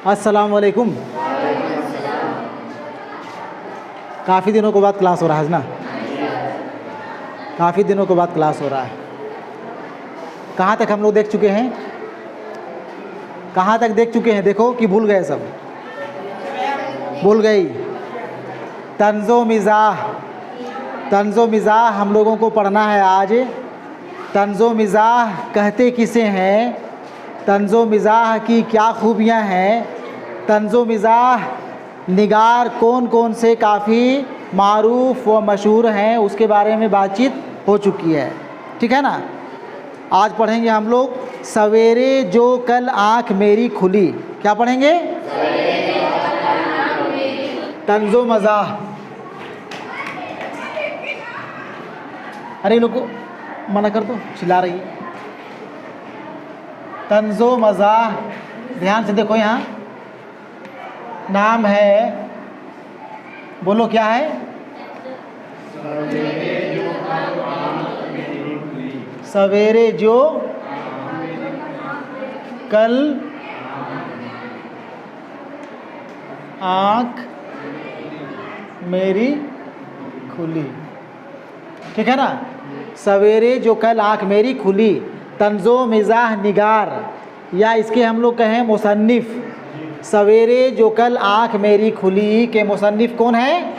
अस्सलाम वालेकुम। काफ़ी दिनों के बाद क्लास हो रहा है ना? काफ़ी दिनों के बाद क्लास हो रहा है। कहाँ तक हम लोग देख चुके हैं? कहाँ तक देख चुके हैं? देखो कि भूल गए, सब भूल गई। तंज़ो मिज़ाह, तंज़ो मिज़ाह हम लोगों को पढ़ना है आज। तंज़ो मिज़ाह कहते किसे हैं? तंज़ो मिज़ाह की क्या खूबियाँ हैं? तंज़ो मिज़ाह निगार कौन कौन से काफ़ी मारूफ़ व मशहूर हैं, उसके बारे में बातचीत हो चुकी है। ठीक है ना? आज पढ़ेंगे हम लोग सवेरे जो कल आँख मेरी खुली। क्या पढ़ेंगे? तंज़ो मज़ाह। अरे लोग को मना कर दो, चिल्ला रही है। तंज़ो मज़ाह, ध्यान से देखो, यहाँ नाम है, बोलो क्या है? सवेरे जो कल आँख मेरी खुली। ठीक है ना? सवेरे जो कल आँख मेरी खुली। तंज़ो मिज़ाह निगार, या इसके हम लोग कहें मुसन्निफ़। सवेरे जो कल आँख मेरी खुली के मुसन्निफ़ कौन है?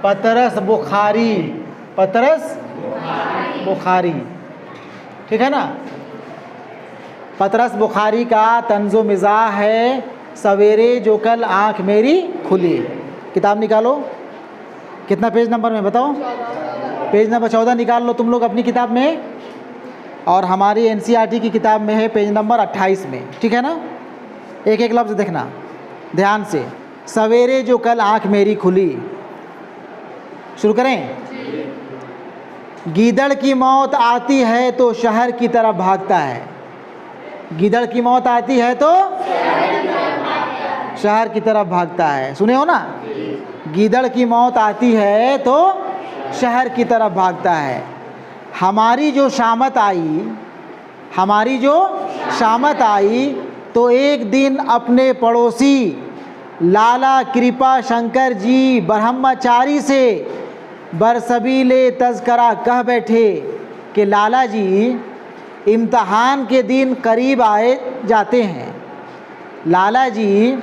पतरस बुखारी। पतरस बुखारी। ठीक है ना? पतरस बुखारी का तंज़ो मिज़ाह है सवेरे जो कल आँख मेरी खुली। किताब निकालो। कितना पेज नंबर में बताओ? पेज नंबर 14 निकाल लो तुम लोग अपनी किताब में, और हमारी NCERT की किताब में है पेज नंबर 28 में। ठीक है ना? एक एक लफ्ज़ देखना ध्यान से। सवेरे जो कल आँख मेरी खुली। शुरू करें? गीदड़ की मौत आती है तो शहर की तरफ भागता है। गीदड़ की मौत आती है तो शहर की तरफ भागता है। सुने हो ना? गीदड़ की मौत आती है तो शहर की तरफ भागता है। हमारी जो शामत आई, हमारी जो शामत आई तो एक दिन अपने पड़ोसी लाला कृपा शंकर जी ब्रह्मचारी से बरसबीले तज़करा कह बैठे कि लाला जी इम्तहान के दिन करीब आए जाते हैं। लाला जी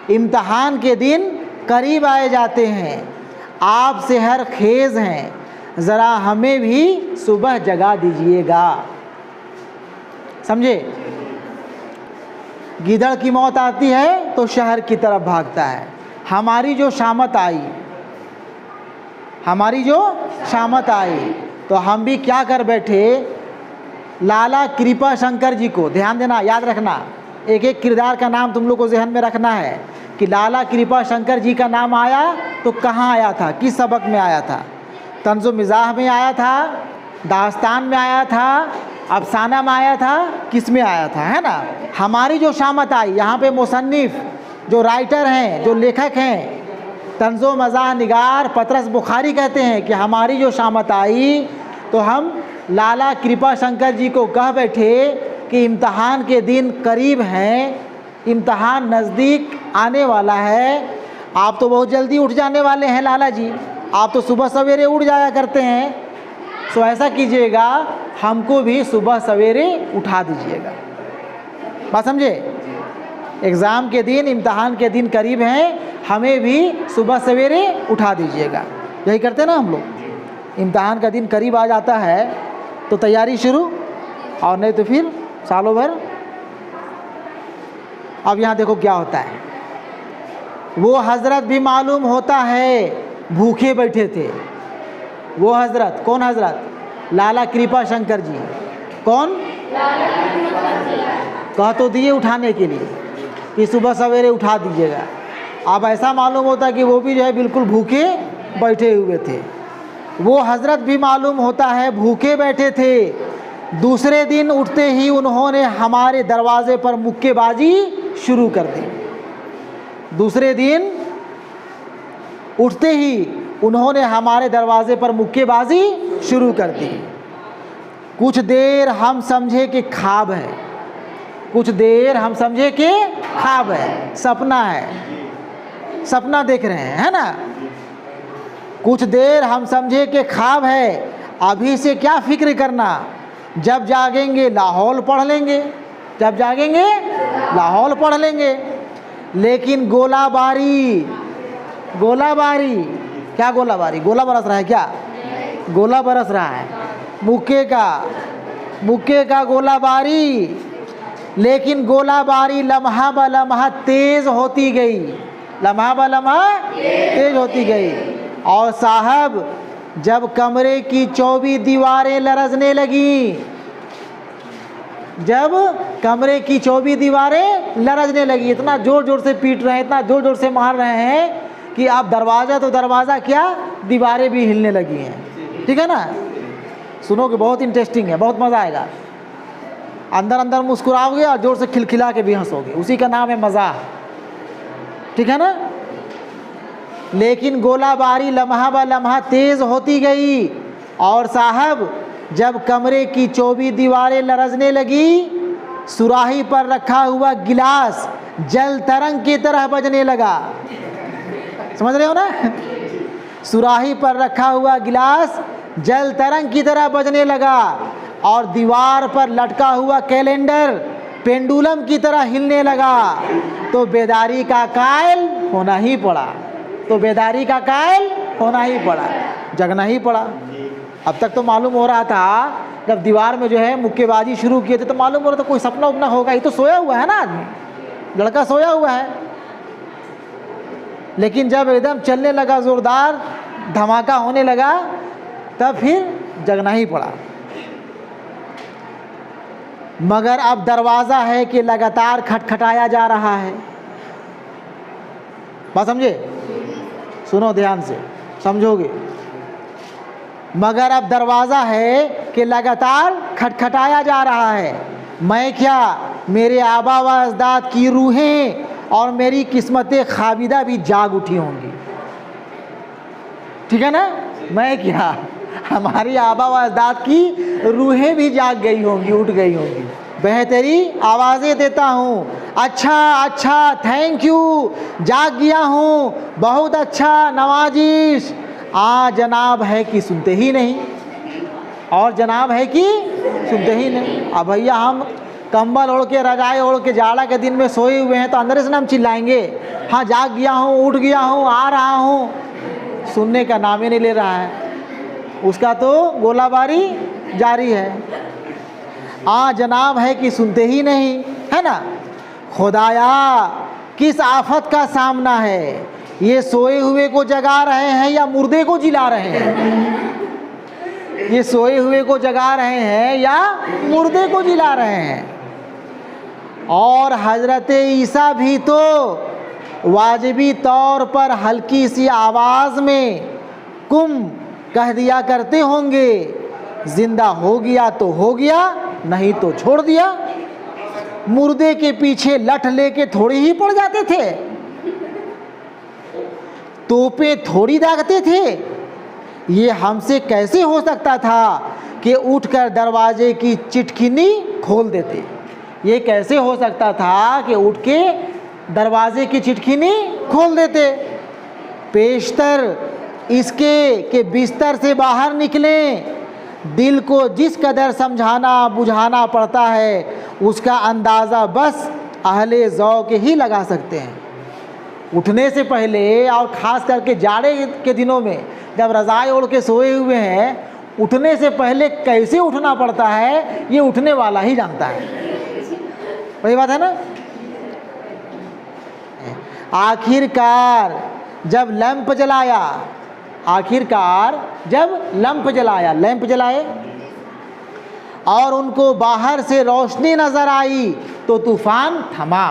इम्तहान के दिन करीब आए जाते हैं, आप सेहर खेज़ हैं, ज़रा हमें भी सुबह जगा दीजिएगा। समझे? गीदड़ की मौत आती है तो शहर की तरफ भागता है। हमारी जो शामत आई, हमारी जो शामत आई तो हम भी क्या कर बैठे? लाला कृपा शंकर जी को, ध्यान देना, याद रखना, एक एक किरदार का नाम तुम लोग को जहन में रखना है कि लाला कृपा शंकर जी का नाम आया तो कहाँ आया था, किस सबक में आया था? तंज़ो मिज़ाह में आया था, दास्तान में आया था, अफसाना में आया था, किस में आया था? है ना? हमारी जो शामत आई, यहाँ पे मुसन्निफ़ जो राइटर हैं, जो लेखक हैं, तंज़ो मज़ाह निगार पतरस बुखारी कहते हैं कि हमारी जो शामत आई तो हम लाला कृपा शंकर जी को कह बैठे कि इम्तहान के दिन करीब हैं, इम्तहान नज़दीक आने वाला है, आप तो बहुत जल्दी उठ जाने वाले हैं लाला जी, आप तो सुबह सवेरे उठ जाया करते हैं, तो ऐसा कीजिएगा, हमको भी सुबह सवेरे उठा दीजिएगा। बात समझे? एग्ज़ाम के दिन, इम्तहान के दिन करीब हैं, हमें भी सुबह सवेरे उठा दीजिएगा। यही करते हैं ना हम लोग। इम्तहान का दिन करीब आ जाता है तो तैयारी शुरू, और नहीं तो फिर सालों भर। अब यहाँ देखो क्या होता है। वो हज़रत भी मालूम होता है भूखे बैठे थे। वो हज़रत, कौन हज़रत? लाला कृपा शंकर जी। कौन? कह तो दिए उठाने के लिए कि सुबह सवेरे उठा दीजिएगा। अब ऐसा मालूम होता कि वो भी जो है बिल्कुल भूखे बैठे हुए थे। वो हज़रत भी मालूम होता है भूखे बैठे थे। दूसरे दिन उठते ही उन्होंने हमारे दरवाज़े पर मुक्केबाजी शुरू कर दी। दूसरे दिन उठते ही उन्होंने हमारे दरवाज़े पर मुक्केबाजी शुरू कर दी। कुछ देर हम समझे कि ख्वाब है, कुछ देर हम समझे कि ख्वाब है, सपना है, सपना देख रहे हैं, है ना। कुछ देर हम समझे कि ख्वाब है, अभी से क्या फिक्र करना, जब जागेंगे लाहौल पढ़ लेंगे, जब जागेंगे लाहौल पढ़ लेंगे। लेकिन गोलाबारी, गोलाबारी क्या, गोलाबारी, गोला बरस रहा है क्या, गोला बरस रहा है, मुक्के का गोलाबारी। लेकिन गोलाबारी लम्हा ब लम्हा तेज होती गई, लम्हा ब लम्हा तेज होती गई। और साहब जब कमरे की 24 दीवारें लरजने लगी, जब कमरे की 24 दीवारें लरजने लगी, इतना जोर जोर से पीट रहे हैं, इतना जोर जोर से मार रहे हैं कि अब दरवाज़ा तो दरवाज़ा क्या, दीवारें भी हिलने लगी हैं। ठीक है ना, सुनोगे, बहुत इंटरेस्टिंग है, बहुत मज़ा आएगा। अंदर अंदर मुस्कुराओगे और जोर से खिलखिला के भी हंसोगे, उसी का नाम है मज़ा। ठीक है ना। लेकिन गोलाबारी लम्हा ब लम्हा तेज़ होती गई। और साहब जब कमरे की 24 दीवारें लरजने लगी, सुराही पर रखा हुआ गिलास जल तरंग की तरह बजने लगा। समझ रहे हो ना, सुराही पर रखा हुआ गिलास जल तरंग की तरह बजने लगा। और दीवार पर लटका हुआ कैलेंडर पेंडुलम की तरह हिलने लगा। तो बेदारी का कायल होना ही पड़ा, तो बेदारी का कायल होना ही पड़ा, जगना ही पड़ा। अब तक तो मालूम हो रहा था, जब दीवार में जो है मुक्केबाजी शुरू किए थे तो मालूम हो रहा था कोई सपना उपना होगा, ये तो सोया हुआ है ना आदमी, लड़का सोया हुआ है। लेकिन जब एकदम चलने लगा, ज़ोरदार धमाका होने लगा, तब फिर जगना ही पड़ा। मगर अब दरवाज़ा है कि लगातार खटखटाया जा रहा है। बात समझे, सुनो ध्यान से, समझोगे। मगर अब दरवाज़ा है कि लगातार खटखटाया जा रहा है। मैं क्या, मेरे आबा व अजदाद की रूहें और मेरी किस्मतें खाबिदा भी जाग उठी होंगी। ठीक है ना, मैं क्या, हमारी आबा व अजदाद की रूहें भी जाग गई होंगी, उठ गई होंगी। बेहतरी आवाज़ें देता हूँ, अच्छा अच्छा, थैंक यू, जाग गया हूँ, बहुत अच्छा, नवाजिश। जनाब है कि सुनते ही नहीं, और जनाब है कि सुनते ही नहीं। अब भैया हम कंबल ओढ़ के, रजाई ओढ़ के जाड़ा के दिन में सोए हुए हैं, तो अंदर से हम चिल्लाएंगे, हाँ जाग गया हूँ, उठ गया हूँ, आ रहा हूँ। सुनने का नाम ही नहीं ले रहा है, उसका तो गोलाबारी जारी है। जनाब है कि सुनते ही नहीं, है ना। खुदाया किस आफत का सामना है, ये सोए हुए को जगा रहे हैं या मुर्दे को जिला रहे हैं, ये सोए हुए को जगा रहे हैं या मुर्दे को जिला रहे हैं। और हजरत ईसा भी तो वाजिबी तौर पर हल्की सी आवाज़ में कुम कह दिया करते होंगे, जिंदा हो गया तो हो गया, नहीं तो छोड़ दिया। मुर्दे के पीछे लठ लेके थोड़ी ही पड़ जाते थे, तोपें थोड़ी दागते थे। ये हमसे कैसे हो सकता था कि उठकर दरवाजे की चिटकिनी खोल देते, ये कैसे हो सकता था कि उठ के दरवाजे की चिटकिनी खोल देते। पेशतर इसके कि बिस्तर से बाहर निकलें, दिल को जिस कदर समझाना बुझाना पड़ता है, उसका अंदाज़ा बस अहले ज़ौक़ ही लगा सकते हैं। उठने से पहले, और ख़ास करके जाड़े के दिनों में जब रज़ाई ओढ़ के सोए हुए हैं, उठने से पहले कैसे उठना पड़ता है, ये उठने वाला ही जानता है। वही बात है ना। आखिरकार जब लैंप जलाया, आखिरकार जब लैंप जलाया, लैंप जलाए और उनको बाहर से रोशनी नज़र आई, तो तूफ़ान थमा,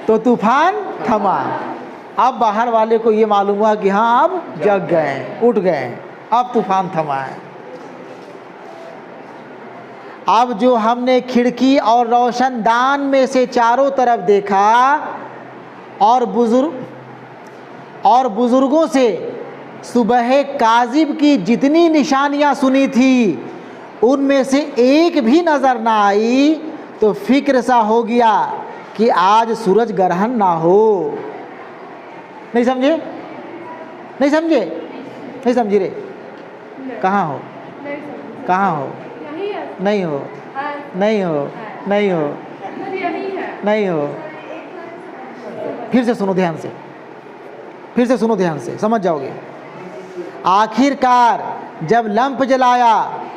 तो तूफ़ान थमा। अब बाहर वाले को ये मालूम हुआ कि हाँ अब जग गए, उठ गए, अब तूफ़ान थमा है। अब जो हमने खिड़की और रोशनदान में से चारों तरफ देखा और बुज़ुर्गों से सुबह काज़िब की जितनी निशानियां सुनी थी, उनमें से एक भी नज़र ना आई तो फिक्र सा हो गया कि आज सूरज ग्रहण ना हो। नहीं समझे? नहीं समझे? नहीं समझी रे? कहाँ हो? कहाँ हो? नहीं हो, नहीं हो, नहीं हो, नहीं हो। फिर से सुनो ध्यान से, फिर से सुनो ध्यान से, समझ जाओगे। आखिरकार जब लंप जलाया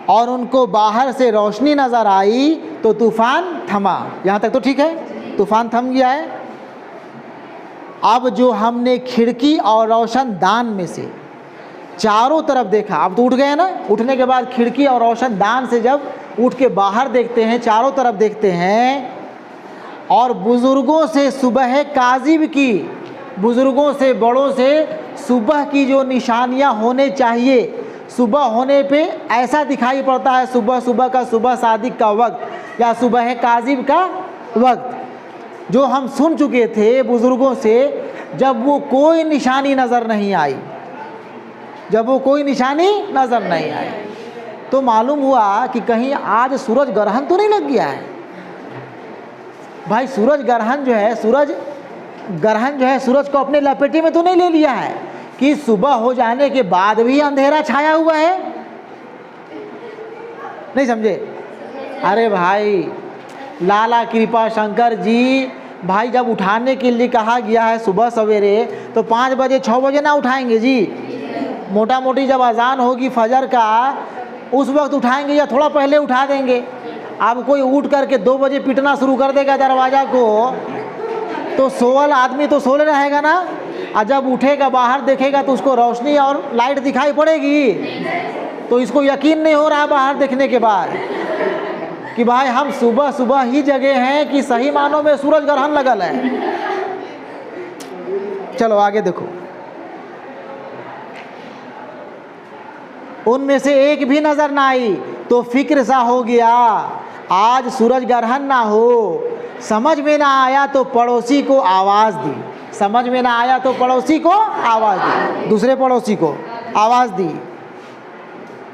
और उनको बाहर से रोशनी नजर आई तो तूफान थमा। यहाँ तक तो ठीक है, तूफान थम गया है। अब जो हमने खिड़की और रोशनदान में से चारों तरफ देखा, अब तो उठ गए ना, उठने के बाद खिड़की और रोशनदान से जब उठ के बाहर देखते हैं, चारों तरफ देखते हैं, और बुज़ुर्गों से सुबह काज़िब की, बुज़ुर्गों से बड़ों से सुबह की जो निशानियां होने चाहिए, सुबह होने पे ऐसा दिखाई पड़ता है, सुबह सुबह का, सुबह सादिक का वक्त या सुबह काज़िब का वक्त, जो हम सुन चुके थे बुज़ुर्गों से, जब वो कोई निशानी नज़र नहीं आई, जब वो कोई निशानी नज़र नहीं आई तो मालूम हुआ कि कहीं आज सूरज ग्रहण तो नहीं लग गया है। भाई सूरज ग्रहण जो है, सूरज ग्रहण जो है सूरज को अपने लपेटे में तो नहीं ले लिया है कि सुबह हो जाने के बाद भी अंधेरा छाया हुआ है। नहीं समझे? अरे भाई लाला कृपा शंकर जी, भाई जब उठाने के लिए कहा गया है सुबह सवेरे तो 5 बजे 6 बजे ना उठाएंगे जी, मोटा मोटी जब अजान होगी फजर का उस वक्त उठाएंगे या थोड़ा पहले उठा देंगे। अब कोई उठ करके 2 बजे पीटना शुरू कर देगा दरवाज़ा को तो सोवल आदमी तो सोले रहेगा ना, और जब उठेगा बाहर देखेगा तो उसको रोशनी और लाइट दिखाई पड़ेगी, तो इसको यकीन नहीं हो रहा बाहर देखने के बाद कि भाई हम सुबह सुबह ही जगे हैं कि सही मानों में सूरज ग्रहण लगल है। चलो आगे देखो, उनमें से एक भी नजर ना आई तो फिक्र सा हो गया आज सूरज ग्रहण ना हो। समझ में ना आया तो पड़ोसी को आवाज़ दी, समझ में ना आया तो पड़ोसी को आवाज़ दी, दूसरे पड़ोसी को आवाज़ दी,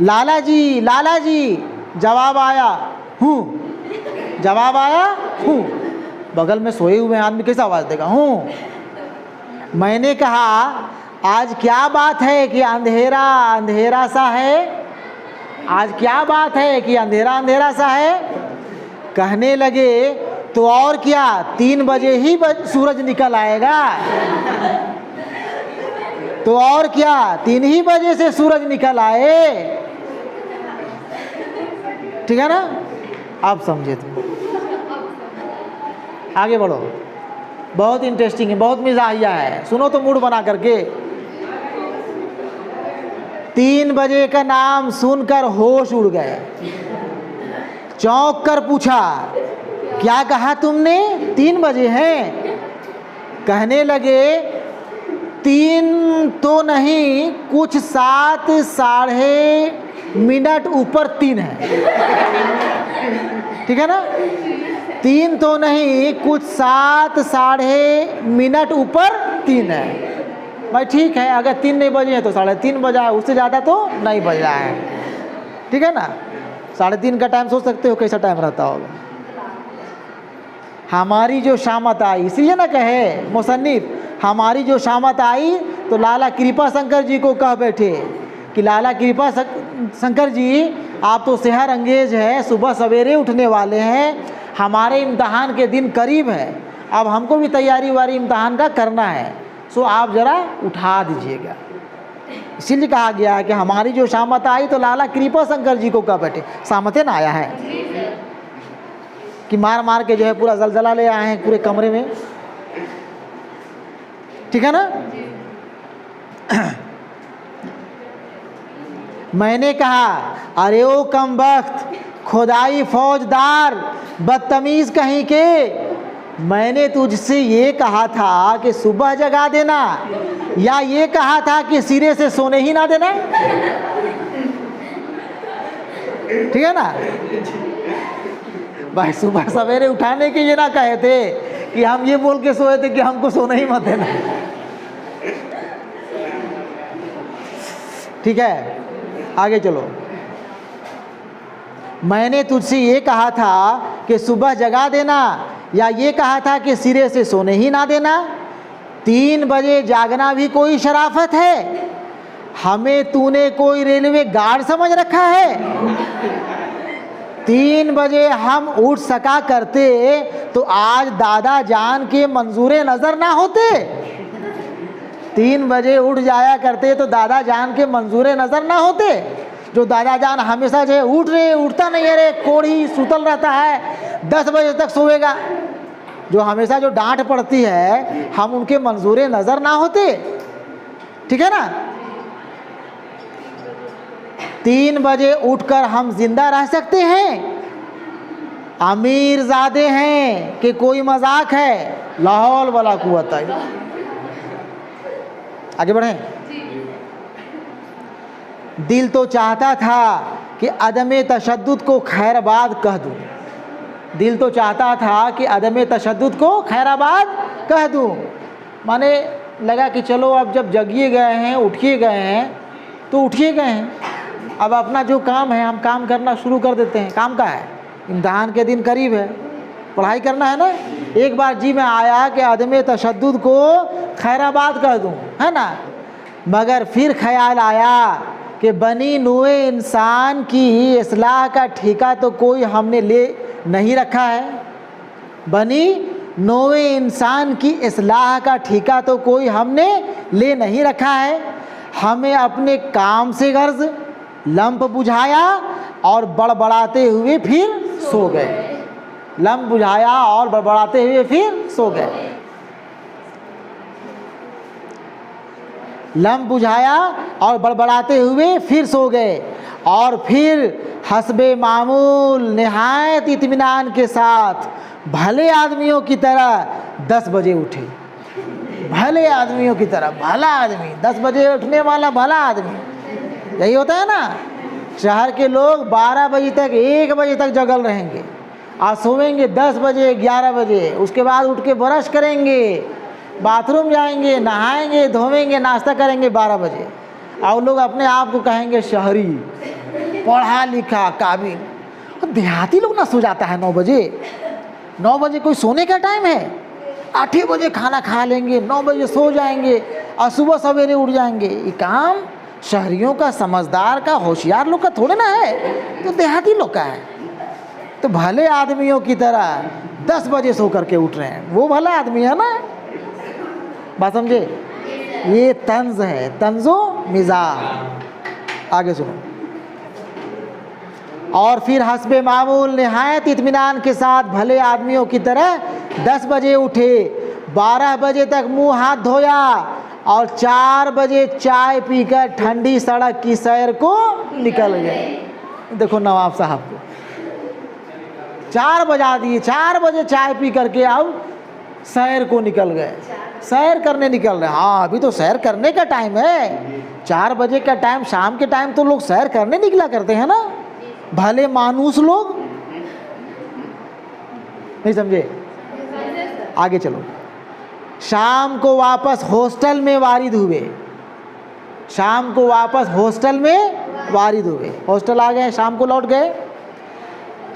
लाला जी, लाला जी। जवाब आया हूँ, जवाब आया हूँ। बगल में सोए हुए आदमी कैसे आवाज़ देगा? हूँ। मैंने कहा आज क्या बात है कि अंधेरा अंधेरा सा है, आज क्या बात है कि अंधेरा अंधेरा सा है? कहने लगे तो और क्या, 3 बजे ही सूरज निकल आएगा, तो और क्या 3 ही बजे से सूरज निकल आए। ठीक है ना? आप समझे तुम, आगे बढ़ो। बहुत इंटरेस्टिंग है, बहुत मिजाहिया है, सुनो तो मूड बना करके। 3 बजे का नाम सुनकर होश उड़ गए, चौंक कर पूछा क्या कहा तुमने? 3 बजे हैं। कहने लगे 3 तो नहीं, कुछ 7 साढ़े मिनट ऊपर 3 है। ठीक है ना? 3 तो नहीं, कुछ 7 साढ़े मिनट ऊपर 3 है। भाई ठीक है, अगर 3 नहीं बजे हैं तो 3:30 बजा है, उससे ज़्यादा तो नहीं बज रहा है। ठीक है ना? 3:30 का टाइम सोच सकते हो कैसा टाइम रहता होगा। हमारी जो शामत आई, इसलिए ना कहे मुसन्निफ, हमारी जो शामत आई तो लाला कृपा शंकर जी को कह बैठे कि लाला कृपा शंकर जी आप तो सेहर अंगेज है, सुबह सवेरे उठने वाले हैं, हमारे इम्तहान के दिन करीब है, अब हमको भी तैयारी वारी इम्तहान का करना है, सो आप ज़रा उठा दीजिएगा। इसीलिए कहा गया है कि हमारी जो शामत आई तो लाला कृपा शंकर जी को कह बैठे। सामते ना आया है कि मार मार के जो है पूरा जलजला ले आए हैं पूरे कमरे में। ठीक है ना? मैंने कहा अरे ओ कमबख्त, खुदाई फौजदार, बदतमीज कहीं के, मैंने तुझसे ये कहा था कि सुबह जगा देना, या ये कहा था कि सिरे से सोने ही ना देना? ठीक है ना? भाई सुबह सवेरे उठाने के ये ना कहे थे कि हम ये बोल के सोए थे कि हमको सोने ही मत देना। ठीक है, आगे चलो। मैंने तुझसे ये कहा था कि सुबह जगा देना, या ये कहा था कि सिरे से सोने ही ना देना? 3 बजे जागना भी कोई शराफत है? हमें तूने कोई रेलवे गार्ड समझ रखा है? 3 बजे हम उठ सका करते तो आज दादा जान के मंजूरे नज़र ना होते। 3 बजे उठ जाया करते तो दादा जान के मंजूरे नज़र ना होते। जो दादा जान हमेशा जो उठ रहे उठता नहीं है रे, कोढ़ी सुतल रहता है, 10 बजे तक सोएगा, जो हमेशा जो डांट पड़ती है, हम उनके मंजूरे नज़र ना होते। ठीक है ना? 3 बजे उठकर हम जिंदा रह सकते हैं? अमीर ज़ादे हैं कि कोई मजाक है? लाहौल वाला कुव्वत है। आगे बढ़ें। दिल तो चाहता था कि अदम तशद्दुद को खैराबाद कह दूं। दिल तो चाहता था कि अदम तशद्दुद को खैराबाद कह दूं। माने लगा कि चलो अब जब जगिए गए हैं, उठिए गए हैं तो उठिए गए हैं, अब अपना जो काम है हम काम करना शुरू कर देते हैं। काम का है, इम्तिहान के दिन करीब है, पढ़ाई करना है ना। एक बार जी में आया कि अदम तशद्दुद को खैराबाद कह दूं, है ना। मगर फिर ख्याल आया कि बनी नूए इंसान की इस्लाह का ठेका तो कोई हमने ले नहीं रखा है। बनी नूए इंसान की इस्लाह का ठेका तो कोई हमने ले नहीं रखा है। हमें अपने काम से गर्ज लंप बुझाया और बड़बड़ाते हुए फिर सो गए। लंप बुझाया और बड़बड़ाते हुए फिर सो गए। लंप बुझाया और बड़बड़ाते हुए फिर सो गए। और फिर हस्बे मामूल निहायत इत्मीनान के साथ भले आदमियों की तरह 10 बजे उठे। भले आदमियों की तरह, भला आदमी, 10 बजे उठने वाला भला आदमी। यही होता है ना। शहर के लोग 12 बजे तक, 1 बजे तक जगल रहेंगे, आज सोएंगे 10 बजे 11 बजे, उसके बाद उठ के ब्रश करेंगे, बाथरूम जाएंगे, नहाएंगे, धोवेंगे, नाश्ता करेंगे 12 बजे। और लोग अपने आप को कहेंगे शहरी, पढ़ा लिखा, काबिल। और देहाती लोग ना सो जाता है 9 बजे। 9 बजे कोई सोने का टाइम है? 8 बजे खाना खा लेंगे, 9 बजे सो जाएंगे और सुबह सवेरे उठ जाएंगे। ये काम शहरियों का, समझदार का, होशियार लोग का थोड़े ना है, तो देहाती लोग का है। तो भले आदमियों की तरह 10 बजे सो करके उठ रहे हैं, वो भला आदमी है ना। बात समझे? ये तंज है, तंजो मिजाज। आगे सुनो। और फिर हस्बे मामूल निहायत इत्मीनान के साथ भले आदमियों की तरह 10 बजे उठे, 12 बजे तक मुंह हाथ धोया और 4 बजे चाय पीकर ठंडी सड़क की सैर को निकल गए। देखो नवाब साहब को 4 बजा दिए, 4 बजे चाय पी करके अब सैर को निकल गए। सैर करने निकल रहे। हाँ, अभी तो सैर करने का टाइम है। 4 बजे का टाइम, शाम के टाइम तो लोग सैर करने निकला करते हैं ना, भले मानूस लोग। नहीं समझे? आगे चलो। शाम को वापस हॉस्टल में वारिद हुए। शाम को वापस हॉस्टल में वारिद हुए। हॉस्टल आ गए, शाम को लौट गए।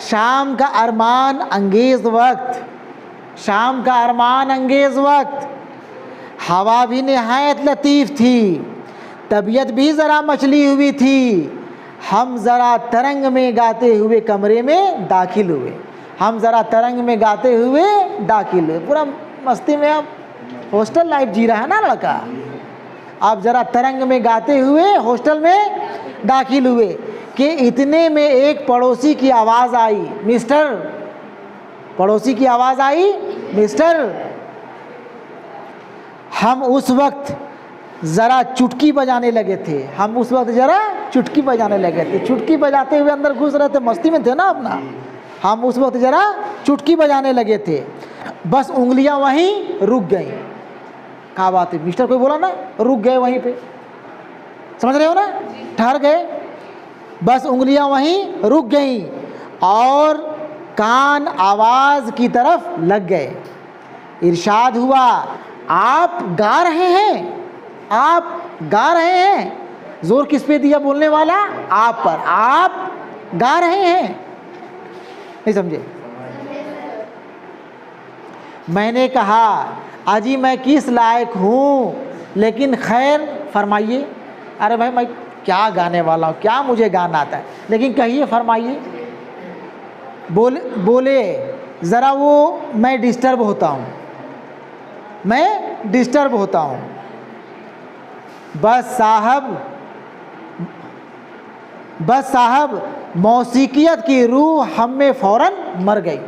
शाम का अरमान अंगेज वक्त, शाम का अरमान अंगेज वक्त। हवा भी निहायत लतीफ़ थी, तबीयत भी ज़रा मचली हुई थी। हम ज़रा तरंग में गाते हुए कमरे में दाखिल हुए। हम ज़रा तरंग में गाते हुए दाखिल हुए। पूरा मस्ती में अब हॉस्टल लाइफ जी रहा है ना लड़का। अब ज़रा तरंग में गाते हुए हॉस्टल में दाखिल हुए कि इतने में एक पड़ोसी की आवाज़ आई, मिस्टर। पड़ोसी की आवाज़ आई, मिस्टर। हम उस वक्त ज़रा चुटकी बजाने लगे थे। हम उस वक्त ज़रा चुटकी बजाने लगे थे। चुटकी बजाते हुए अंदर घुस रहे थे, मस्ती में थे ना अपना। हम उस वक्त ज़रा चुटकी बजाने लगे थे, बस उंगलियां वहीं रुक गईं। क्या बात है मिस्टर, कोई बोला ना, रुक गए वहीं पे। समझ रहे हो ना? ठहर गए, बस उंगलियां वहीं रुक गईं और कान आवाज़ की तरफ लग गए। इरशाद हुआ, आप गा रहे हैं, आप गा रहे हैं। जोर किस पे दिया बोलने वाला? आप पर। आप गा रहे हैं। नहीं समझे? मैंने कहा अजी मैं किस लायक हूँ, लेकिन खैर फरमाइए। अरे भाई मैं क्या गाने वाला हूँ, क्या मुझे गाना आता है, लेकिन कहिए फरमाइए। बोले ज़रा वो मैं डिस्टर्ब होता हूँ, मैं डिस्टर्ब होता हूँ। बस साहब मौसीकियत की रूह हम में फ़ौरन मर गई,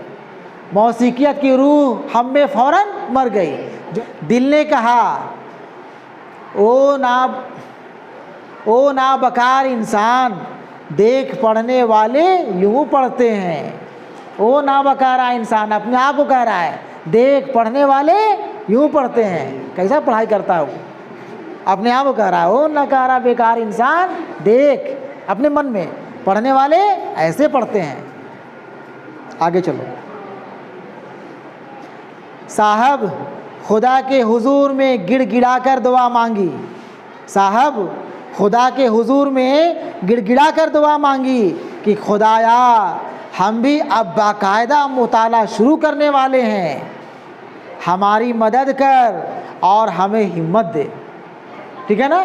मौसीकियत की रूह हम में फ़ौरन मर गई। दिल ने कहा ओ ना बकार इंसान, देख पढ़ने वाले यूँ पढ़ते हैं। ओ ना बकारा इंसान, अपने आप को कह रहा है, देख पढ़ने वाले यूँ पढ़ते हैं। कैसा पढ़ाई करता है वो, अपने आप को कह रहा है। ओ नकारा बेकार इंसान, देख अपने मन में, पढ़ने वाले ऐसे पढ़ते हैं। आगे चलो। साहब खुदा के हुजूर में गिड़गिड़ा कर दुआ मांगी, साहब खुदा के हुजूर में गिड़गिड़ा कर दुआ मांगी कि खुदाया हम भी अब बाकायदा मुताला शुरू करने वाले हैं, हमारी मदद कर और हमें हिम्मत दे। ठीक है ना?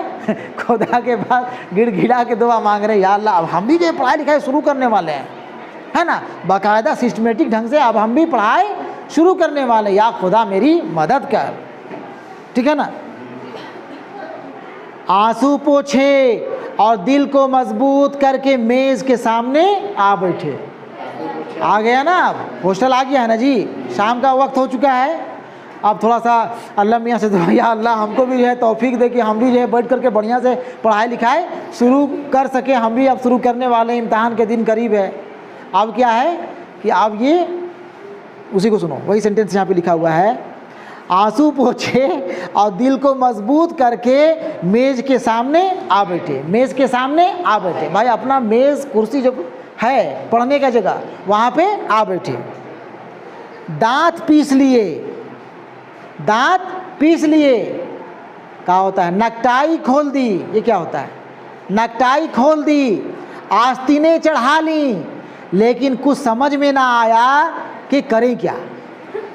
खुदा के पास गिड़गिड़ा के दुआ मांग रहे, या अल्लाह अब हम भी जो पढ़ाई लिखाई शुरू करने वाले हैं, है ना, बाकायदा सिस्टमेटिक ढंग से अब हम भी पढ़ाई शुरू करने वाले, या खुदा मेरी मदद कर। ठीक है ना? आंसू पोछे और दिल को मजबूत करके मेज के सामने आ बैठे। आ गया ना, अब हॉस्टल आ गया है ना जी, शाम का वक्त हो चुका है। अब थोड़ा सा अल्लाह मियाँ से दुआ, या अल्लाह हमको भी जो है तौफीक दे कि हम भी जो है बैठ करके बढ़िया से पढ़ाई लिखाई शुरू कर सके। हम भी अब शुरू करने वाले, इम्तहान के दिन करीब है। अब क्या है कि अब ये उसी को सुनो, वही सेंटेंस यहाँ पे लिखा हुआ है, आंसू पोछे और दिल को मजबूत करके मेज़ के सामने आ बैठे। मेज़ के सामने आ बैठे भाई, अपना मेज़ कुर्सी जो है पढ़ने का जगह, वहाँ पे आ बैठे। दांत पीस लिए, दांत पीस लिए क्या होता है? नकटाई खोल दी। ये क्या होता है? नकटाई खोल दी, आस्तीनें चढ़ा ली, लेकिन कुछ समझ में ना आया कि करें क्या।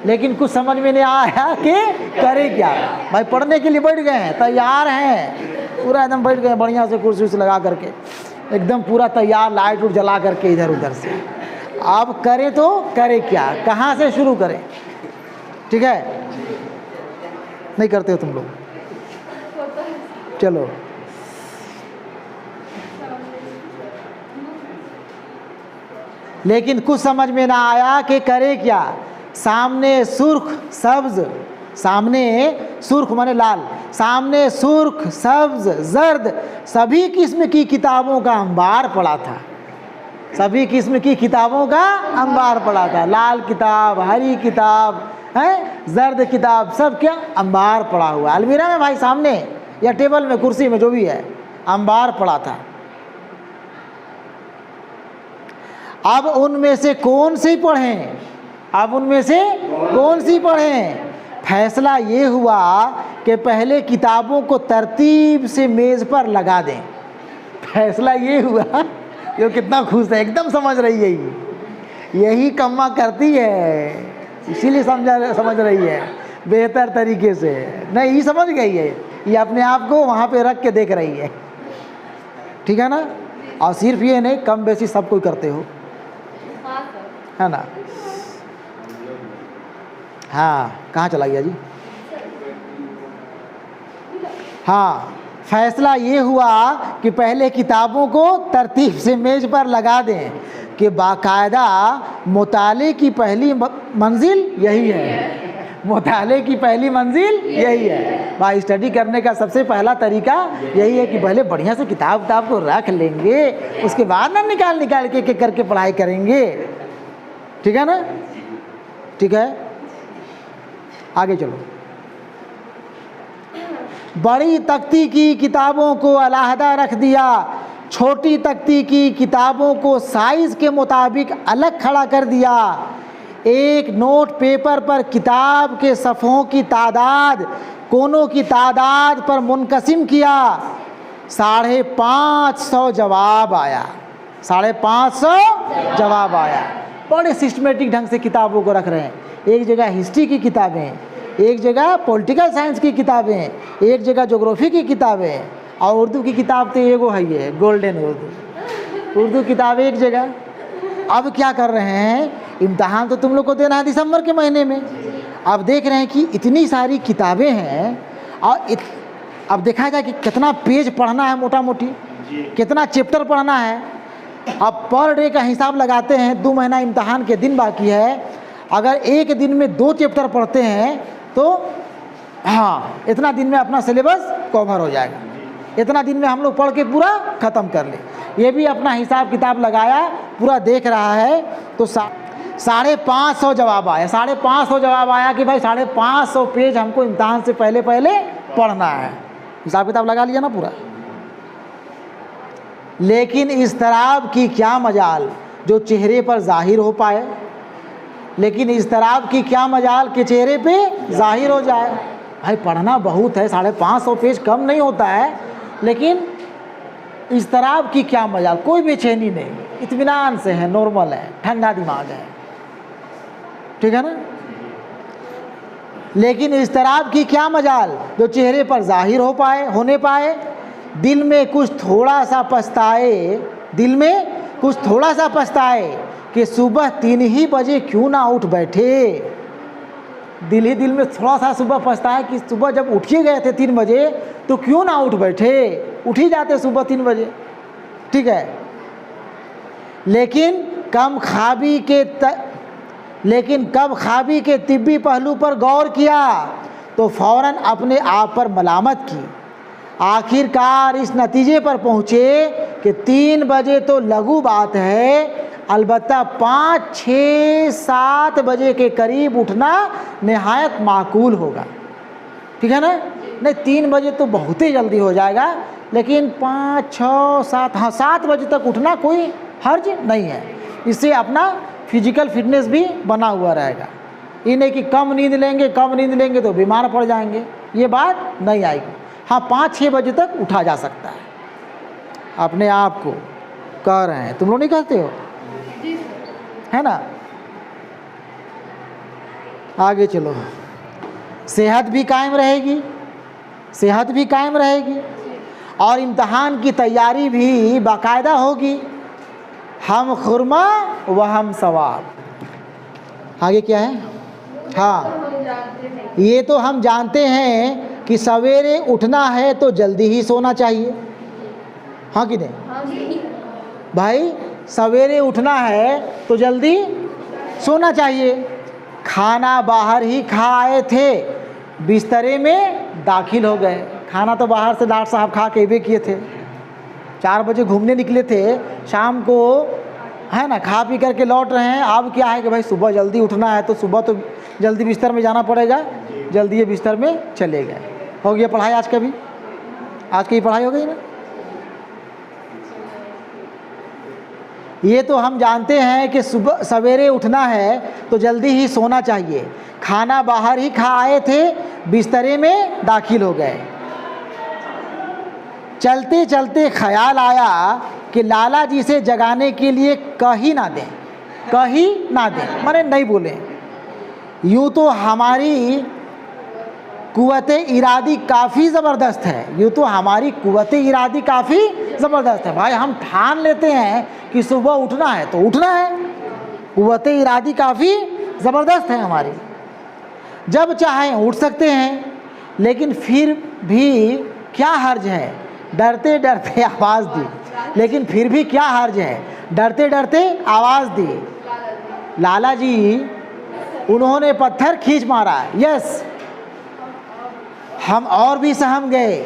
लेकिन कुछ समझ में नहीं आया कि करें क्या। भाई पढ़ने के लिए बैठ गए हैं, तैयार हैं, पूरा एकदम बैठ गए बढ़िया से कुर्सी उर्सी लगा करके, एकदम पूरा तैयार, लाइट उट जला करके इधर उधर से। अब करें तो करें क्या, कहाँ से शुरू करें? ठीक है, नहीं करते हो तुम लोग? चलो लेकिन कुछ समझ में ना आया कि करे क्या। सामने सुर्ख सब्ज, सामने सुर्ख माने लाल, सामने सुर्ख सब्ज जर्द सभी किस्म की किताबों का अंबार पड़ा था। सभी किस्म की किताबों का अंबार पड़ा था। लाल किताब, हरी किताब है, जर्द किताब, सब क्या अंबार पड़ा हुआ। अलमीरा में भाई सामने या टेबल में, कुर्सी में, जो भी है, अंबार पड़ा था। अब उनमें से कौन सी पढ़ें? अब उनमें से कौन सी पढ़ें? फैसला ये हुआ कि पहले किताबों को तरतीब से मेज़ पर लगा दें। फैसला ये हुआ, ये कितना खुश है, एकदम समझ रही है, यही कम्मा करती है, इसीलिए समझ रही है बेहतर तरीके से। नहीं, ये समझ गई है, ये अपने आप को वहाँ पे रख के देख रही है। ठीक है ना? और सिर्फ ये नहीं, कम बेसी सब कोई करते हो, है ना? हाँ, कहाँ चला गया जी? हाँ, फैसला ये हुआ कि पहले किताबों को तरतीब से मेज पर लगा दें कि बाकायदा मुताले की पहली मंजिल यही है। मुताले की पहली मंजिल यही है भाई। स्टडी करने का सबसे पहला तरीका यही है कि पहले बढ़िया से किताब को रख लेंगे, उसके बाद ना निकाल के करके पढ़ाई करेंगे। ठीक है ना? ठीक है, आगे चलो। बड़ी तख्ती की किताबों को अलहदा रख दिया, छोटी तख्ती की किताबों को साइज के मुताबिक अलग खड़ा कर दिया। एक नोट पेपर पर किताब के सफ़ों की तादाद कोनों की तादाद पर मुनकसिम किया। 550 जवाब आया। 550 जवाब आया। बड़े सिस्टमेटिक ढंग से किताबों को रख रहे हैं। एक जगह हिस्ट्री की किताबें, एक जगह पॉलिटिकल साइंस की किताबें, एक जगह ज्योग्राफी की किताबें, और उर्दू की किताब तो एगो है, ये गोल्डन उर्दू किताब एक जगह। अब क्या कर रहे हैं, इम्तहान तो तुम लोग को देना है दिसंबर के महीने में। अब देख रहे हैं कि इतनी सारी किताबें हैं, और अब देखा जाए कि कितना पेज पढ़ना है, मोटा मोटी कितना चैप्टर पढ़ना है। अब पर डे का हिसाब लगाते हैं, 2 महीना इम्तहान के दिन बाकी है, अगर एक दिन में 2 चैप्टर पढ़ते हैं तो हाँ इतना दिन में अपना सिलेबस कवर हो जाएगा, इतना दिन में हम लोग पढ़ के पूरा ख़त्म कर ले। ये भी अपना हिसाब किताब लगाया, पूरा देख रहा है, तो 550 जवाब आया। 550 जवाब आया कि भाई 550 पेज हमको इम्तहान से पहले पढ़ना है। हिसाब किताब लगा लिया ना पूरा। लेकिन इस तरह की क्या मजाल जो चेहरे पर जाहिर हो पाए, लेकिन इस तरह की क्या मजाल के चेहरे पे जाहिर हो जाए। भाई पढ़ना बहुत है, 550 पेज कम नहीं होता है, लेकिन इस तरह की क्या मजाल, कोई बेचैनी नहीं, इत्मीनान से है, नॉर्मल है, ठंडा दिमाग है, ठीक है ना। लेकिन इस तरह की क्या मजाल जो चेहरे पर जाहिर होने पाए, दिल में कुछ थोड़ा सा पछताए, दिल में कुछ थोड़ा सा पछताए कि सुबह 3 ही बजे क्यों ना उठ बैठे। दिल में थोड़ा सा सुबह पछताए कि सुबह जब उठ ही गए थे 3 बजे तो क्यों ना उठ बैठे, उठ ही जाते सुबह 3 बजे, ठीक है। लेकिन कब ख्वाबी के तिब्बी पहलू पर गौर किया तो फौरन अपने आप पर मलामत की। आखिरकार इस नतीजे पर पहुँचे कि 3 बजे तो लघु बात है, अलबत्ता 5, 6, 7 बजे के करीब उठना निहायत माकूल होगा, ठीक है ना। नहीं 3 बजे तो बहुत ही जल्दी हो जाएगा, लेकिन 5, 6, 7, हाँ 7 बजे तक उठना कोई हर्ज नहीं है। इससे अपना फिजिकल फिटनेस भी बना हुआ रहेगा। ये नहीं कि कम नींद लेंगे तो बीमार पड़ जाएंगे, ये बात नहीं आएगी। हाँ 5, 6 बजे तक उठा जा सकता है। अपने आप को कह रहे हैं, तुम लोग नहीं कहते हो, है ना। आगे चलो, सेहत भी कायम रहेगी और इम्तहान की तैयारी भी बाकायदा होगी। हम खुरमा व हम सवाब। आगे क्या है, हाँ ये तो हम जानते हैं कि सवेरे उठना है तो जल्दी ही सोना चाहिए, हाँ कि नहीं भाई, सवेरे उठना है तो जल्दी सोना चाहिए। खाना बाहर ही खा आए थे, बिस्तरे में दाखिल हो गए। खाना तो बाहर से डॉक्टर साहब खा के भी किए थे, 4 बजे घूमने निकले थे, शाम को है ना खा पी करके लौट रहे हैं। अब क्या है कि भाई सुबह जल्दी उठना है तो सुबह तो जल्दी बिस्तर में जाना पड़ेगा, जल्दी ये बिस्तर में चले गए। हो गया पढ़ाई आज की पढ़ाई हो गई ना। ये तो हम जानते हैं कि सुबह सवेरे उठना है तो जल्दी ही सोना चाहिए। खाना बाहर ही खा आए थे, बिस्तरे में दाखिल हो गए। चलते चलते ख्याल आया कि लाला जी से जगाने के लिए कहीं ना दें, माने नहीं बोले। यूँ तो हमारी कुव्वत इरादी काफ़ी ज़बरदस्त है, भाई हम ठान लेते हैं कि सुबह उठना है तो उठना है। कुव्वत इरादी काफ़ी ज़बरदस्त है हमारी, जब चाहें उठ सकते हैं। लेकिन फिर भी क्या हर्ज है, डरते डरते आवाज़ दी। लेकिन फिर भी क्या हर्ज है, डरते डरते आवाज़ दी। लाला जी उन्होंने पत्थर खींच मारा। यस, हम और भी सहम गए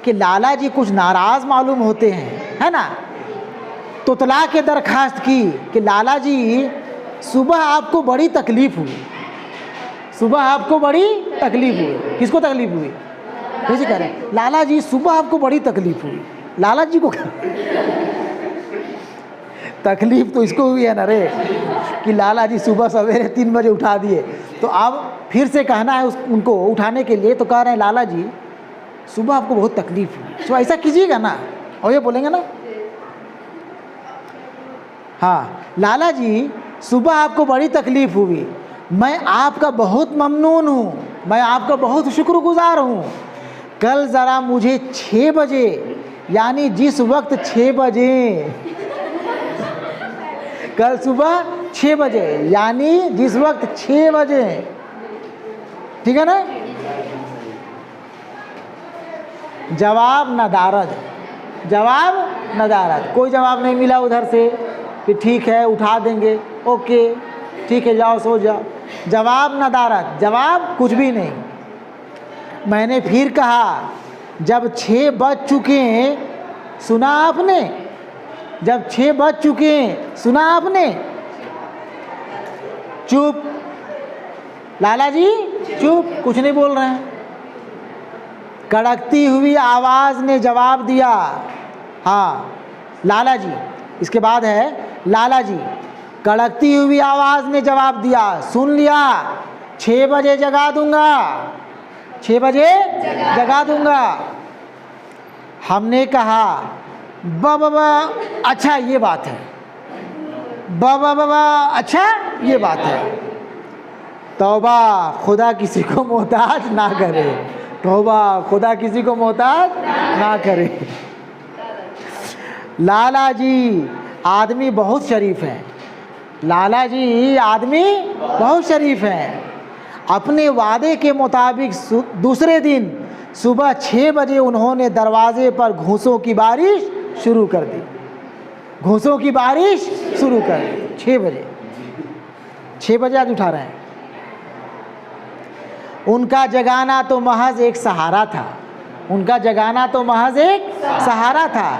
कि लाला जी कुछ नाराज़ मालूम होते हैं, है ना। तुतला के दरखास्त की कि लाला जी सुबह आपको बड़ी तकलीफ़ हुई, किसको तकलीफ़ हुई, वैसे कह रहे हैं लाला जी सुबह आपको बड़ी तकलीफ़ हुई। लाला जी को तकलीफ़ तो इसको हुई है ना रे, कि लाला जी सुबह सवेरे 3 बजे उठा दिए। तो अब फिर से कहना है उनको उठाने के लिए, तो कह रहे हैं लाला जी सुबह आपको बहुत तकलीफ़ हुई, तो ऐसा कीजिएगा ना, और ये बोलेंगे ना। हाँ, लाला जी सुबह आपको बड़ी तकलीफ़ हुई, मैं आपका बहुत ममनून हूँ, मैं आपका बहुत शुक्रगुजार हूँ। कल ज़रा मुझे 6 बजे, यानी जिस वक्त 6 बजे, कल सुबह 6 बजे, यानी जिस वक्त 6 बजे, ठीक है ना। जवाब नदारद, जवाब नदारद, कोई जवाब नहीं मिला उधर से कि ठीक है उठा देंगे, ओके ठीक है जाओ सो जाओ। जवाब नदारद, जवाब कुछ भी नहीं। मैंने फिर कहा, जब 6 बज चुके हैं, सुना आपने? जब 6 बज चुके हैं, सुना आपने? चुप, लाला जी चुप, कुछ नहीं बोल रहे हैं। कड़कती हुई आवाज़ ने जवाब दिया, हाँ लाला जी, इसके बाद है लाला जी। कड़कती हुई आवाज़ ने जवाब दिया, सुन लिया, 6 बजे जगा दूंगा, 6 बजे जगा दूंगा। हमने कहा, बाबा अच्छा ये बात है, बाबा अच्छा ये बात है। तौबा, खुदा किसी को मोहताज ना करे, तौबा, खुदा किसी को मोहताज ना करे। लाला जी आदमी बहुत शरीफ हैं, लाला जी आदमी बहुत शरीफ हैं। अपने वादे के मुताबिक दूसरे दिन सुबह 6 बजे उन्होंने दरवाजे पर घूंसों की बारिश शुरू कर दी, घूंसों की बारिश शुरू कर दी। 6 बजे, 6 बजे आज उठा रहे हैं। उनका जगाना तो महज एक सहारा था, उनका जगाना तो महज एक सहारा था।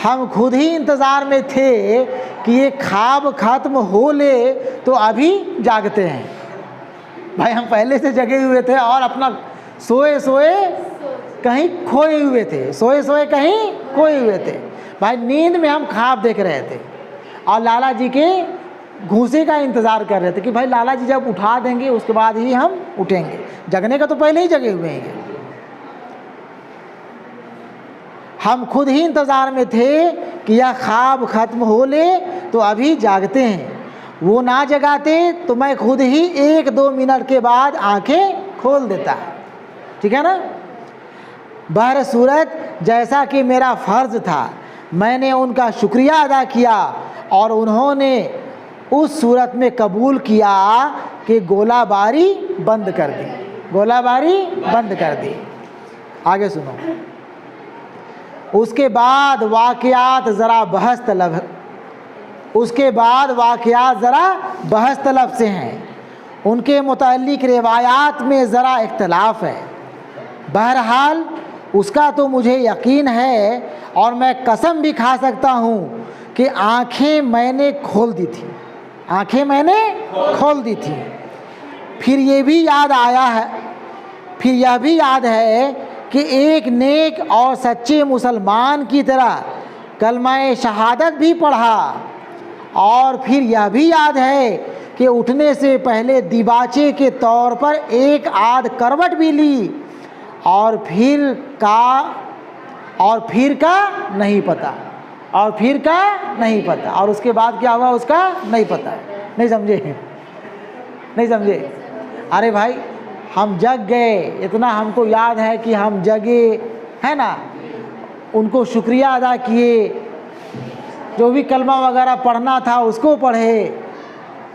हम खुद ही इंतज़ार में थे कि ये ख्वाब ख़त्म हो ले तो अभी जागते हैं। भाई हम पहले से जगे हुए थे और अपना सोए सोए कहीं खोए हुए थे, सोए सोए कहीं खोए हुए थे। भाई नींद में हम ख्वाब देख रहे थे और लाला जी के घूंसे का इंतज़ार कर रहे थे कि भाई लाला जी जब उठा देंगे उसके बाद ही हम उठेंगे, जगने का तो पहले ही जगे हुए हैं। हम खुद ही इंतज़ार में थे कि यह ख्वाब ख़त्म हो ले तो अभी जागते हैं। वो ना जगाते तो मैं खुद ही 1-2 मिनट के बाद आंखें खोल देता, ठीक है ना। बहरसूरत जैसा कि मेरा फ़र्ज़ था, मैंने उनका शुक्रिया अदा किया और उन्होंने उस सूरत में कबूल किया कि गोलाबारी बंद कर दी, गोलाबारी बंद कर दी। आगे सुनो। उसके बाद वाक़यात ज़रा बहस तलब, उसके बाद वाक़यात ज़रा बहस तलब से हैं, उनके मुतल्लिक़ रिवायात में ज़रा इख्तलाफ है। बहरहाल उसका तो मुझे यकीन है और मैं कसम भी खा सकता हूँ कि आँखें मैंने खोल दी थी, आँखें मैंने खोल दी थी। फिर ये भी याद आया है, फिर यह भी याद है कि एक नेक और सच्चे मुसलमान की तरह कलमा शहादत भी पढ़ा। और फिर यह भी याद है कि उठने से पहले दिबाचे के तौर पर एक आध करवट भी ली और फिर का नहीं पता, और फिर का नहीं पता, और उसके बाद क्या हुआ उसका नहीं पता। नहीं समझे, नहीं समझे। अरे भाई हम जग गए, इतना हमको याद है कि हम जगे, है ना। उनको शुक्रिया अदा किए, जो भी कलमा वगैरह पढ़ना था उसको पढ़े,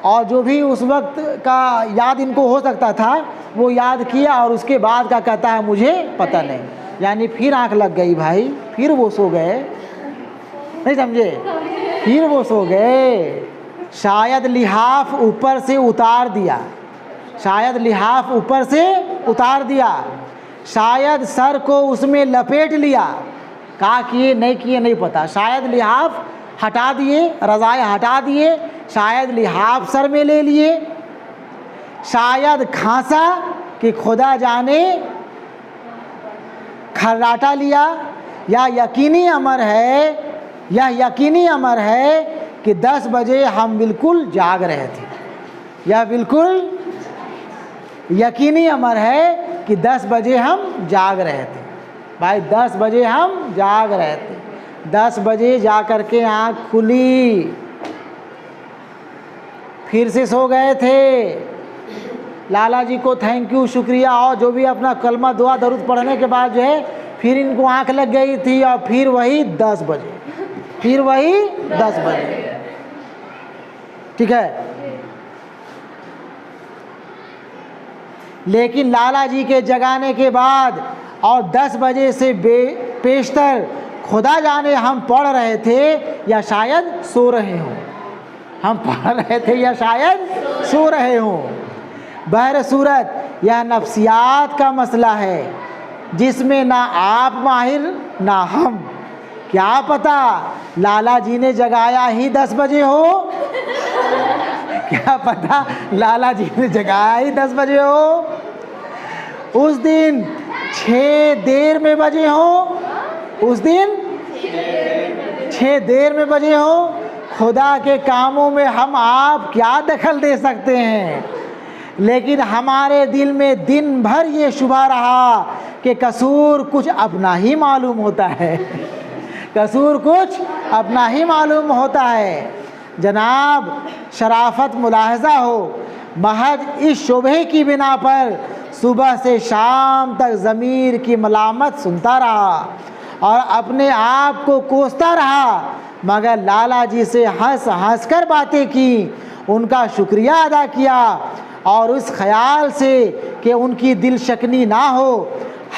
और जो भी उस वक्त का याद इनको हो सकता था वो याद किया, और उसके बाद का कहता है मुझे पता नहीं। यानी फिर आंख लग गई भाई, फिर वो सो गए, नहीं समझे, फिर वो सो गए। शायद लिहाफ ऊपर से उतार दिया, शायद लिहाफ ऊपर से उतार दिया, शायद सर को उसमें लपेट लिया, क्या किए नहीं किए नहीं पता। शायद लिहाफ हटा दिए, रज़ाए हटा दिए, शायद लिहाफ सर में ले लिए, शायद खांसा कि खुदा जाने खर्राटा लिया। या यकीनी अमर है, यह यकीनी अमर है कि 10 बजे हम बिल्कुल जाग रहे थे। यह बिल्कुल यकीनी अमर है कि 10 बजे हम जाग रहे थे। भाई 10 बजे हम जाग रहे थे, 10 बजे जा कर के आँख खुली। फिर से सो गए थे। लाला जी को थैंक यू, शुक्रिया और जो भी अपना कलमा दुआ दरूद पढ़ने के बाद जो है फिर इनको आंख लग गई थी और फिर वही 10 बजे, फिर वही 10 बजे। ठीक है, लेकिन लाला जी के जगाने के बाद और 10 बजे से पेशतर खुदा जाने हम पढ़ रहे थे या शायद सो रहे हों, हम पढ़ रहे थे या शायद सो रहे हों। बहर सूरत यह नफ्सियात का मसला है जिसमें ना आप माहिर ना हम। क्या पता लाला जी ने जगाया ही 10 बजे हो, क्या पता लाला जी ने जगाया ही 10 बजे हो, उस दिन 6 देर में बजे हो, उस दिन 6 देर में बजे हो। खुदा के कामों में हम आप क्या दखल दे सकते हैं, लेकिन हमारे दिल में दिन भर ये शुबा रहा कि कसूर कुछ अपना ही मालूम होता है, कसूर कुछ अपना ही मालूम होता है। जनाब शराफत मुलाहजा हो, महज इस शुबहे की बिना पर सुबह से शाम तक ज़मीर की मलामत सुनता रहा और अपने आप को कोसता रहा, मगर लाला जी से हंस हंस कर बातें की, उनका शुक्रिया अदा किया और उस ख्याल से कि उनकी दिल शकनी ना हो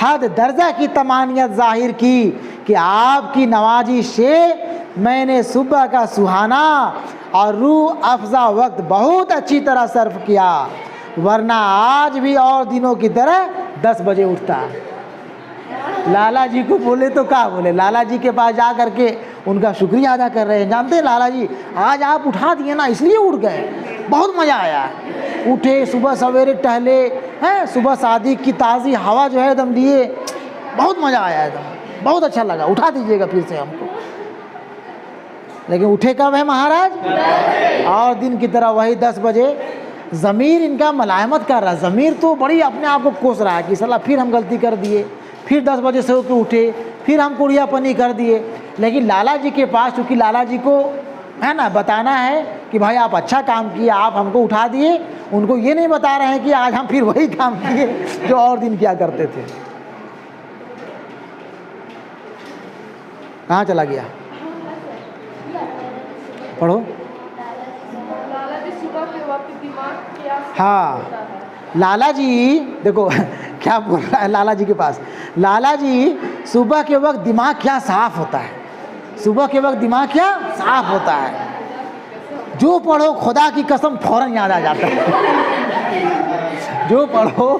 हद दर्जा की तमानियत ज़ाहिर की कि आपकी नवाजी से मैंने सुबह का सुहाना और रूह अफ़ज़ा वक्त बहुत अच्छी तरह सर्फ किया, वरना आज भी और दिनों की तरह 10 बजे उठता। लाला जी को बोले तो क्या बोले, लाला जी के पास जा करके उनका शुक्रिया अदा कर रहे हैं। जानते हैं लाला जी आज आप उठा दिए ना इसलिए उठ गए, बहुत मज़ा आया, उठे सुबह सवेरे टहले हैं, सुबह शादी की ताज़ी हवा जो है एकदम लिए, बहुत मज़ा आया, एकदम बहुत अच्छा लगा, उठा दीजिएगा फिर से हमको। लेकिन उठे कब है महाराज, और दिन की तरह वही 10 बजे। ज़मीर इनका मलायमत कर रहा है, ज़मीर तो बड़ी अपने आप को कोस रहा है कि साला फिर हम गलती कर दिए, फिर 10 बजे से होकर उठे, फिर हम कुड़ियापनी कर दिए। लेकिन लाला जी के पास, क्योंकि लाला जी को है ना बताना है कि भाई आप अच्छा काम किए, आप हमको उठा दिए, उनको ये नहीं बता रहे हैं कि आज हम फिर वही काम किए जो और दिन किया करते थे। कहाँ चला गया, पढ़ो। हाँ लाला जी देखो क्या बोल रहा है लाला जी के पास, लाला जी सुबह के वक्त दिमाग क्या साफ होता है, सुबह के वक्त दिमाग क्या साफ होता है, जो पढ़ो खुदा की कसम फौरन याद आ जाता है, जो पढ़ो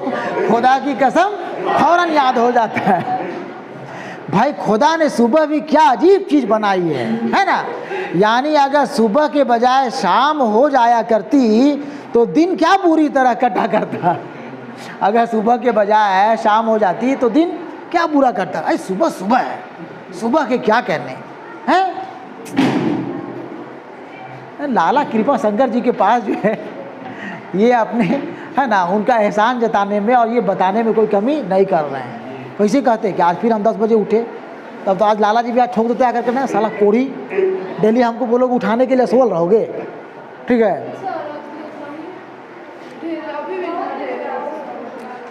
खुदा की कसम फौरन याद हो जाता है। भाई खुदा ने सुबह भी क्या अजीब चीज़ बनाई है ना। यानी अगर सुबह के बजाय शाम हो जाया करती तो दिन क्या पूरी तरह कटा करता, अगर सुबह के बजाय शाम हो जाती तो दिन क्या बुरा करता। अरे सुबह सुबह है, सुबह के क्या कहने हैं। लाला कृपा शंकर जी के पास जो है ये अपने है ना उनका एहसान जताने में और ये बताने में कोई कमी नहीं कर रहे हैं। कैसे कहते हैं कि आज फिर हम 10 बजे उठे, तब तो आज लाला जी भी आज ठोक देते आकर के ना, साला कोड़ी डेली हमको बोलोगे उठाने के लिए सोल रहोगे, ठीक है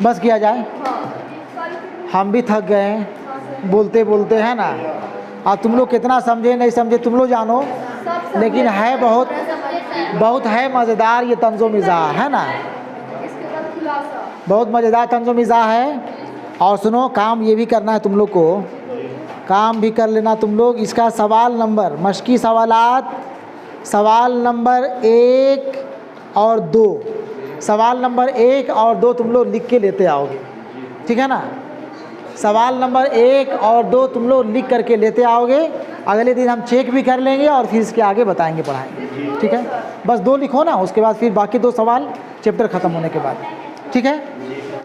बस किया जाए। हम भी थक गए हैं बोलते बोलते है ना। और तुम लोग कितना समझे नहीं समझे तुम लोग जानो, लेकिन है बहुत है मज़ेदार ये तंज़ो मिज़ाह है ना, बहुत मज़ेदार तंज़ो मिज़ाह है। और सुनो काम ये भी करना है तुम लोग को, काम भी कर लेना तुम लोग। इसका सवाल नंबर मश्की सवालात, सवाल नंबर 1 और 2, सवाल नंबर 1 और 2 तुम लोग लिख के लेते आओगे, ठीक है ना। सवाल नंबर 1 और 2 तुम लोग लिख करके लेते आओगे, अगले दिन हम चेक भी कर लेंगे और फिर इसके आगे बताएंगे पढ़ाएंगे, ठीक है। बस 2 लिखो ना, उसके बाद फिर बाकी 2 सवाल चैप्टर ख़त्म होने के बाद, ठीक है।